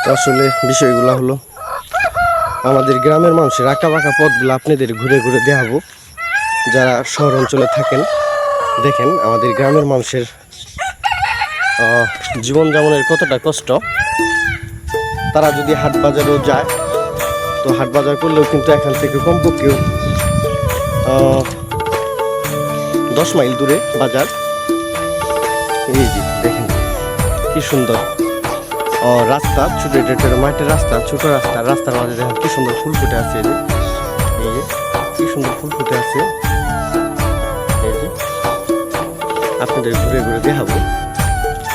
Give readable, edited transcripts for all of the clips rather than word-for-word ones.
আসলে বিষয়গুলো হলো আমাদের গ্রামের মানুষের আঁকা বাঁকা পথগুলো আপনাদের ঘুরে ঘুরে দেখাবো। যারা শহর অঞ্চলে থাকেন, দেখেন আমাদের গ্রামের মানুষের জীবনযাপনের কতটা কষ্ট। তারা যদি হাট বাজারেও যায়, তো হাট বাজার করলেও কিন্তু এখান থেকে কমপক্ষেও 10 মাইল দূরে বাজার। এই যে দেখেন কি সুন্দর রাস্তা, ছোট ছোট মাটির রাস্তা, ছোট রাস্তা, রাস্তার মাঝে দেখেন কি সুন্দর ফুল ফুটে আছে। এই যে কি সুন্দর ফুল ফুটে আছে। এই যে আপনাদের ঘুরে ঘুরে দেখাবো।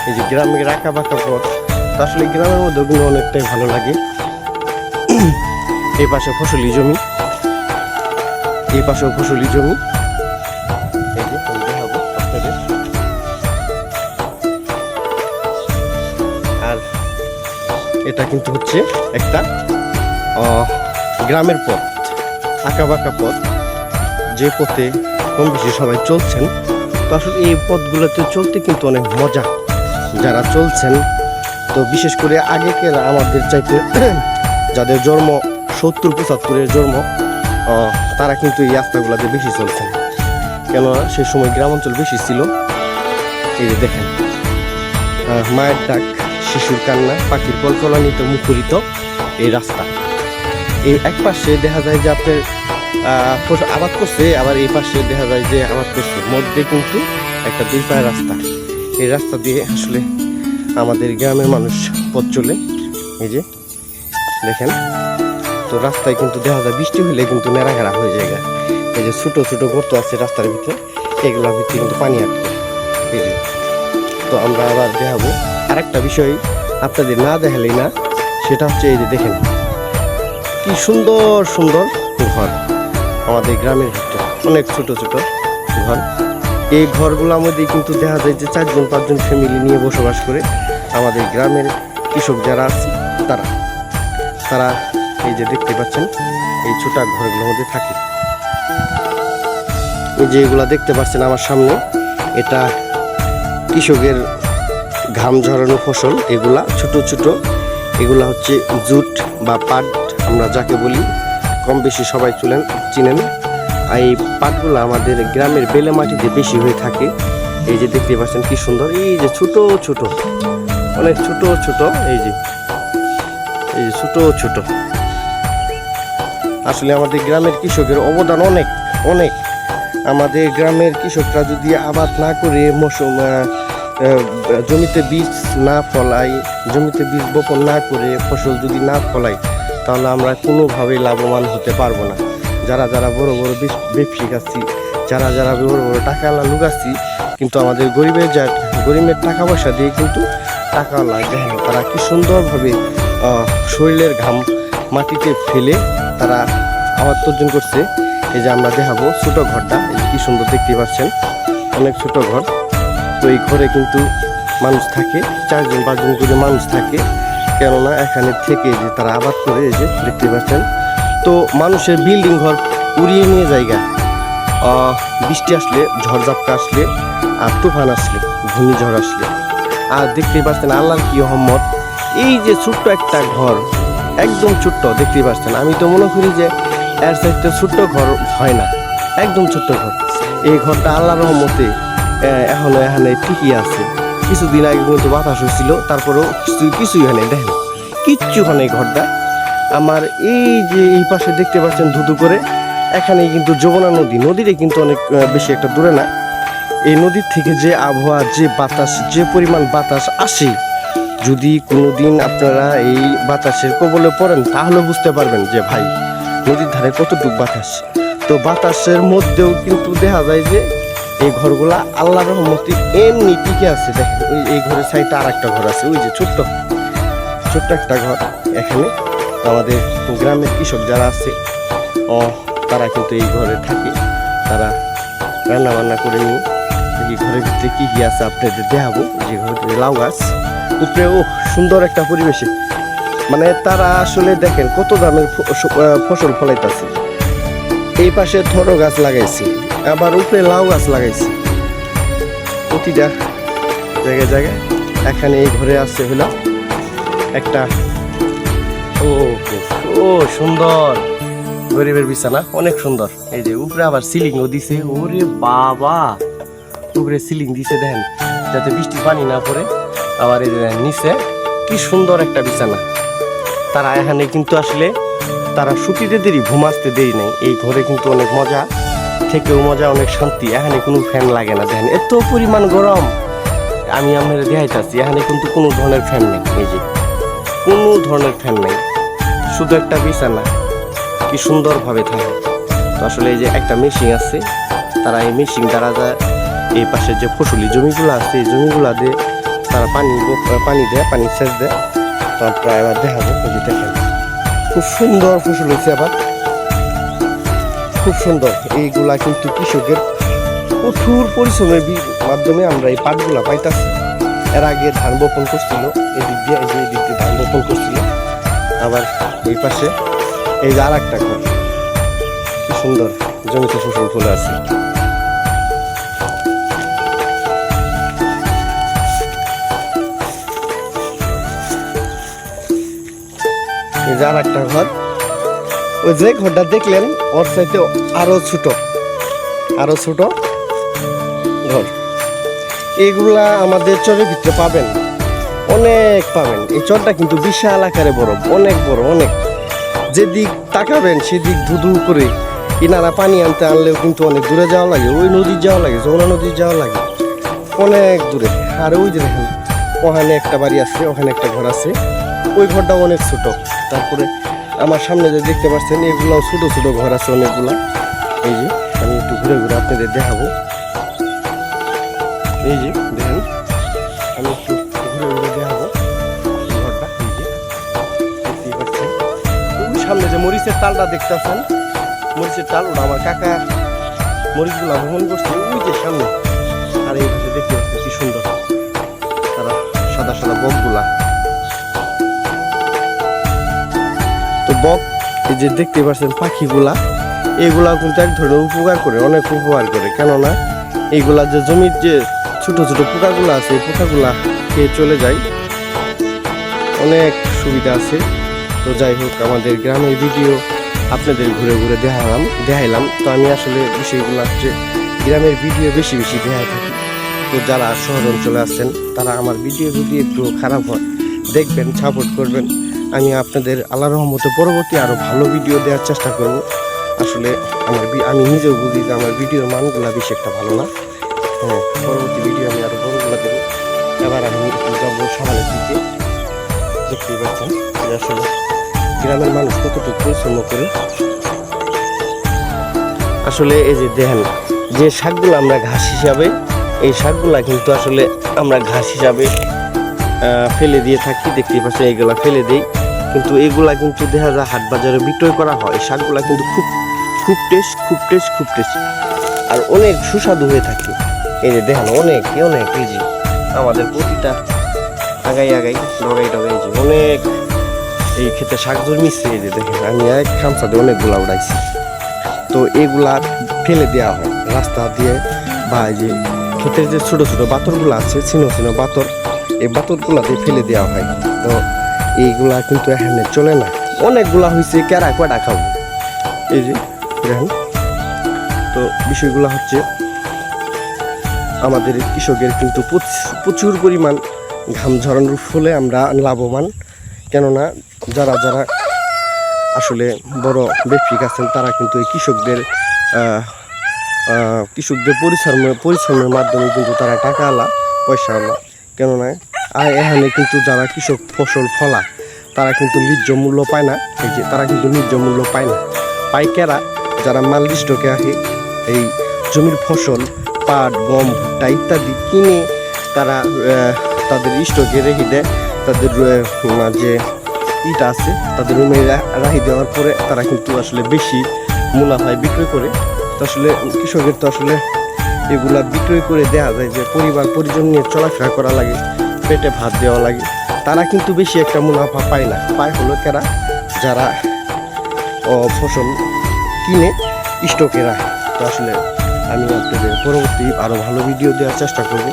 এই যে গ্রামের আঁকা বাঁকা পথ, আসলে গ্রামের মধ্যে ওগুলো অনেকটাই ভালো লাগে। এই পাশে ফসলি জমি, এই পাশেও ফসলি জমি। এই যে আমি দেখাবো আপনাদের। আর এটা কিন্তু হচ্ছে একটা গ্রামের পথ, আঁকা বাঁকা পথ, যে পথে কম বেশি সবাই চলছেন। তো আসলে এই পথগুলোতে চলতে কিন্তু অনেক মজা। যারা চলছেন, তো বিশেষ করে আগেকার আমাদের চাইতে যাদের জন্ম 70-75-এর জন্ম, তারা কিন্তু এই রাস্তাগুলোতে বেশি চলছেন। কেননা সে সময় গ্রাম অঞ্চল বেশি ছিল। এই যে দেখেন মায়ের ডাক, শিশুর কান্না, পাখির কলকলানিতে মুখরিত এই রাস্তা। এই এক পাশে দেখা যায় যে আপনার আবাদ করছে, আবার এই পাশে দেখা যায় যে আবাদ করছে, মধ্যে কিন্তু একটা 2 পায়ের রাস্তা। এই রাস্তা দিয়ে আসলে আমাদের গ্রামের মানুষ পথ চলে। এই যে দেখেন, তো রাস্তায় কিন্তু দেখা যায় বৃষ্টি হলে কিন্তু নেড়াঘেরা হয়ে যায়। এই যে ছোটো ছোটো গর্ত আছে রাস্তার ভিতরে, এগুলোর ভিতরে কিন্তু পানি আটকে। এই যে তো আমরা আবার দেখাবো আরেকটা বিষয় আপনাদের না দেখালেই না, সেটা হচ্ছে এই যে দেখেন কি সুন্দর সুন্দর ঘর আমাদের গ্রামের ভিতরে, অনেক ছোট ছোট ঘর। এই ঘরগুলোর মধ্যে কিন্তু দেখা যায় যে 4-5 ফ্যামিলি নিয়ে বসবাস করে আমাদের গ্রামের কৃষক যারা আছে তারা এই যে দেখতে পাচ্ছেন এই ছোট ঘরগুলোর মধ্যে থাকে। এই যে এগুলা দেখতে পাচ্ছেন আমার সামনে, এটা কৃষকের ঘাম ঝরানো ফসল। এগুলা ছোট ছোট, এগুলা হচ্ছে জুট বা পাট আমরা যাকে বলি, কম বেশি সবাই চিনেন। এই পাটগুলো আমাদের গ্রামের বেলে মাটিতে বেশি হয়ে থাকে। এই যে দেখতে পাচ্ছেন কি সুন্দর, এই যে ছোট ছোট, অনেক ছোট ছোট, এই যে ছোট ছোট। আসলে আমাদের গ্রামের কৃষকের অবদান অনেক অনেক। আমাদের গ্রামের কৃষকরা যদি আবাদ না করে, জমিতে বীজ না ফলায়, জমিতে বীজ বপন না করে ফসল যদি না ফলায়, তাহলে আমরা কোনোভাবেই লাভবান হতে পারবো না। যারা যারা বড় বড় ব্যবসায়িক আছি, যারা যারা বড় বড় টাকাওয়ালা লোক আছি, কিন্তু আমাদের গরিবের টাকা পয়সা দিয়ে কিন্তু টাকাওয়ালা, দেখেন তারা কি সুন্দরভাবে শরীরের ঘাম মাটিতে ফেলে তারা আবাদ অর্জন করছে। এই যে আমরা দেখাবো ছোট ঘরটা, এই কি সুন্দর দেখতে পাচ্ছেন, অনেক ছোট ঘর। তো এই ঘরে কিন্তু মানুষ থাকে, 4-5 করে মানুষ থাকে। কেননা এখানে থেকে যে তারা আবাদ করে, এই যে দেখতে পাচ্ছেন। তো মানুষের বিল্ডিং ঘর উড়িয়ে নিয়ে জায়গা, বৃষ্টি আসলে, ঝড়ঝাপটা আসলে, আর তুফান আসলে, ঘূর্ণিঝড় আসলে। আর দেখতেই পাচ্ছেন আল্লাহর কি রহমত, এই যে ছোট্ট একটা ঘর, একদম ছোট্ট দেখতেই পাচ্ছেন। আমি তো মনে করি যে এর চাইতে ছোট্ট ঘর হয় না, একদম ছোট্ট ঘর। এই ঘরটা আল্লাহর রহমতে এখানে ঠিকই আছে। কিছুদিন আগে কিন্তু বাতাস হয়েছিল, তারপরেও কিছুই হয় নাই, দেখেন কিচ্ছু হয় নাই ঘরটা আমার। এই যে এই পাশে দেখতে পাচ্ছেন ধুধু করে, এখানে কিন্তু যমুনা নদীটা কিন্তু অনেক বেশি একটা দূরে না। এই নদীর থেকে যে আবহাওয়া, যে বাতাস, যে পরিমাণ বাতাস আসে, যদি কোনোদিন আপনারা এই বাতাসের কবলে পড়েন, তাহলে বুঝতে পারবেন যে ভাই নদীর ধারে কতটুকু বাতাস। তো বাতাসের মধ্যেও কিন্তু দেখা যায় যে এই ঘরগুলা আল্লাহর রহমতে এমনি টিকে আছে। দেখেন এই ঘরের সাইডে আর একটা ঘর আছে, ওই যে ছোট্ট একটা ঘর। এখানে আমাদের গ্রামের কৃষক যারা আছে, তারা কিন্তু এই ঘরে থাকে, তারা রান্না বান্না করে নিয়ে। এই ঘরের ভিতরে কি কি আছে আপনাদের দেখাবো। যে ঘরে লাউ গাছ উপরে, সুন্দর একটা পরিবেশে, মানে তারা আসলে দেখেন কত দামের ফসল ফলাইতেছে। এই পাশে থরো গাছ লাগাইছি, আবার উপরে লাউ গাছ লাগাইছি, প্রতিটা জায়গায় জায়গায়। এখানে এই ঘরে আছে হলো একটা ও ও সুন্দর গরিবের বিছানা, অনেক সুন্দর। এই যে উপরে আবার সিলিংও দিছে, ওরে বাবা, উপরে সিলিং দিছে দেখেন, যাতে বৃষ্টির পানি না পড়ে। আবার এই যে নিচে কি সুন্দর একটা বিছানা। তারা এখানে কিন্তু আসলে তারা ছুটিতে দেরি, ঘুমাতে দেরি নেই। এই ঘরে কিন্তু অনেক মজা, থেকেও মজা, অনেক শান্তি। এখানে কোনো ফ্যান লাগে না, দেখেন এত পরিমাণ গরম। আমি আপনাদের দেখাইতেছি, এখানে কিন্তু কোনো ধরনের ফ্যান নেই। এই যে কোনো ধরনের ফ্যান নেই, শুধু একটা বিছানা, কি সুন্দরভাবে থাকে। তো আসলে এই যে একটা মেশিন আছে, তারা এই মেশিন দ্বারা এই পাশে যে ফসলি জমিগুলো আছে, এই জমিগুলা দিয়ে তারা পানি দেয়, পানি সেচ দেয়। তো প্রায় আবার দেখাবো, এই যে দেখেন খুব সুন্দর ফসল হয়েছে, আবার খুব সুন্দর। এইগুলা কিন্তু কৃষকের কঠোর পরিশ্রমের মাধ্যমে আমরা এই পাটগুলা পাইতাছি। এর আগে ধান বপন করছিল, এদিক দিয়ে ধান বপন করছিল। আবার এই পাশে এই যে আর একটা ঘর, কি সুন্দর জমিতে ফসল ফলে আছে। এই যে আর একটা ঘর, ওই যে ঘরটা দেখলেন ওর চাইতে আরো ছোট ঘর। এগুলা আমাদের চরের ভিতরে পাবেন, অনেক পাবেন। এই চরটা কিন্তু বিশাল আকারে বড়, অনেক বড়, অনেক। যেদিক তাকাবেন সেদিক ধুধু করে। কিনারা পানি আনলেও কিন্তু অনেক দূরে যাওয়া লাগে, ওই নদীর যাওয়া লাগে, যমুনা নদীর যাওয়া লাগে, অনেক দূরে। আর ওই যে দেখেন ওখানে একটা বাড়ি আছে, ওখানে একটা ঘর আছে, ওই ঘরটা অনেক ছোট। তারপরে আমার সামনে যে দেখতে পাচ্ছেন, এগুলাও ছোট ছোট ঘর আছে অনেকগুলা। এই যে আমি একটু ঘুরে ঘুরে আপনাদের দেখাবো। এই যে দেখেন, আমি একটু ঘুরে ঘুরে দেখাবো ঘরটা। এই যে দেখতেই পাচ্ছেন, ওই সামনে যে মরিচের তালটা দেখতেছেন, মরিচের তাল, ওটা আমার কাকা মরিচগুলা বহন করছে ওই যে সামনে। আর এই পাশে দেখতে পাচ্ছেন কি সুন্দর তারা সাদা সাদা বকগুলা। তো বক, এই যে দেখতে পাচ্ছেন পাখিগুলা, এগুলা কিন্তু এক ধরনের উপকার করে, অনেক উপকার করে। কেননা এইগুলা যে জমির যে ছোট ছোট পোকাগুলো আছে, এই পোকাগুলা খেয়ে চলে যায়, অনেক সুবিধা আছে। তো যাই হোক, আমাদের গ্রামের ভিডিও আপনাদের ঘুরে ঘুরে দেখাইলাম। তো আমি আসলে বিষয়গুলো হচ্ছে গ্রামের ভিডিও বেশি বেশি দেখাই থাকি। তো যারা শহর অঞ্চলে আছেন, তারা আমার ভিডিও যদি একটু খারাপ হয় দেখবেন, সাপোর্ট করবেন। আমি আপনাদের আল্লাহর রহমতে পরবর্তী আরও ভালো ভিডিও দেওয়ার চেষ্টা করব। আসলে আমি নিজেও বুঝি যে আমার ভিডিওর মানগুলো বেশি একটা ভালো না। হ্যাঁ, পরবর্তী ভিডিও আমি আরও বড়গুলো দেবো। এবার আমি একটু যাবো সকালের দিকে। দেখতেই পাচ্ছেন যে আসলে গ্রামের মানুষ কতটুকু পরিশ্রম করে। আসলে এই যে দেখেন, যে শাকগুলো আমরা ঘাস হিসাবে, এই শাকগুলা কিন্তু আসলে আমরা ঘাস হিসাবে ফেলে দিয়ে থাকি। দেখতেই পাচ্ছেন এইগুলা ফেলে দিই, কিন্তু এগুলা কিন্তু দেখা যায় হাট বাজারে বিক্রয় করা হয়। শাকগুলা কিন্তু খুব টেস্ট আর অনেক সুস্বাদু হয়ে থাকে। এই যে দেখেন অনেক এই যে আমাদের প্রতিটা আগাই ডগাই যে অনেক এই ক্ষেতে শাক জন্মিচ্ছে। এই যে দেখেন আমি এক খামসাতে অনেকগুলা উড়াইছি। তো এগুলা ফেলে দেওয়া হয় রাস্তা দিয়ে, বা এই যে ক্ষেতের যে ছোট ছোট বাতরগুলো আছে, ছিন্ন বাতর, এই বাতরগুলা দিয়ে ফেলে দেওয়া হয়। তো এইগুলা কিন্তু এখানে চলে না, অনেকগুলা হয়েছে, কেরা কয়টা খাবো। এই যে দেখেন, তো বিষয়গুলো হচ্ছে আমাদের কৃষকের কিন্তু প্রচুর পরিমাণ ঘাম ঝরানোর ফলে আমরা লাভবান। কেননা যারা আসলে বড় ব্যবসায়িক আছেন, তারা কিন্তু এই কৃষকদের পরিশ্রমের মাধ্যমে কিন্তু তারা টাকা আলা, পয়সা আলা। কেননা এখানে কিন্তু যারা কৃষক ফসল ফলা, তারা কিন্তু ন্যায্য মূল্য পায় না। এই যে তারা কিন্তু ন্যায্য মূল্য পায় না। পাইকাররা যারা মাল স্টকে আসে, এই জমির ফসল, পাট, গম, ভুট্টা ইত্যাদি কিনে তারা তাদের স্টকে রেখে দেয়। তাদের যে ইটা আছে, তাদের রুমে রাখি দেওয়ার পরে তারা কিন্তু আসলে বেশি মুনাফায় বিক্রয় করে। তো আসলে কৃষকের তো আসলে এগুলা বিক্রয় করে দেওয়া যায় যে পরিবার পরিজন নিয়ে চলাফেরা করা লাগে, পেটে ভাত দেওয়া লাগে। তারা কিন্তু বেশি একটা মুনাফা পায় না, পায় হলো কারা, যারা ফসল কিনে স্টকে রাখে। তো আসলে আমি আপনাদের পরবর্তী আরও ভালো ভিডিও দেওয়ার চেষ্টা করব।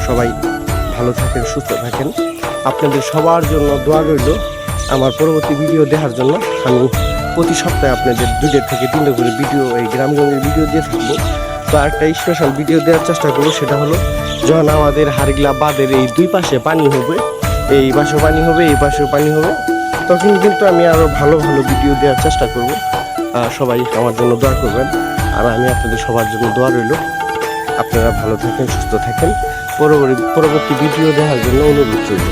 সবাই ভালো থাকেন, সুস্থ থাকেন। আপনাদের সবার জন্য দোয়া রইল। আমার পরবর্তী ভিডিও দেখার জন্য আমি প্রতি সপ্তাহে আপনাদের 2 থেকে 3টা করে ভিডিও এই গ্রামগঞ্জের ভিডিও দিয়ে থাকবো। তো একটা স্পেশাল ভিডিও দেওয়ার চেষ্টা করবো, সেটা হলো যখন আমাদের হাড়িগলা বাঁধের এই 2 পাশে পানি হবে, এই পাশেও পানি হবে, এই পাশেও পানি হবে, তখন কিন্তু আমি আরও ভালো ভালো ভিডিও দেওয়ার চেষ্টা করব। সবাই আমার জন্য দোয়া করবেন, আর আমি আপনাদের সবার জন্য দোয়া রইল। আপনারা ভালো থাকেন, সুস্থ থাকেন, পরবর্তী ভিডিও দেখার জন্য অনুরোধ রইল।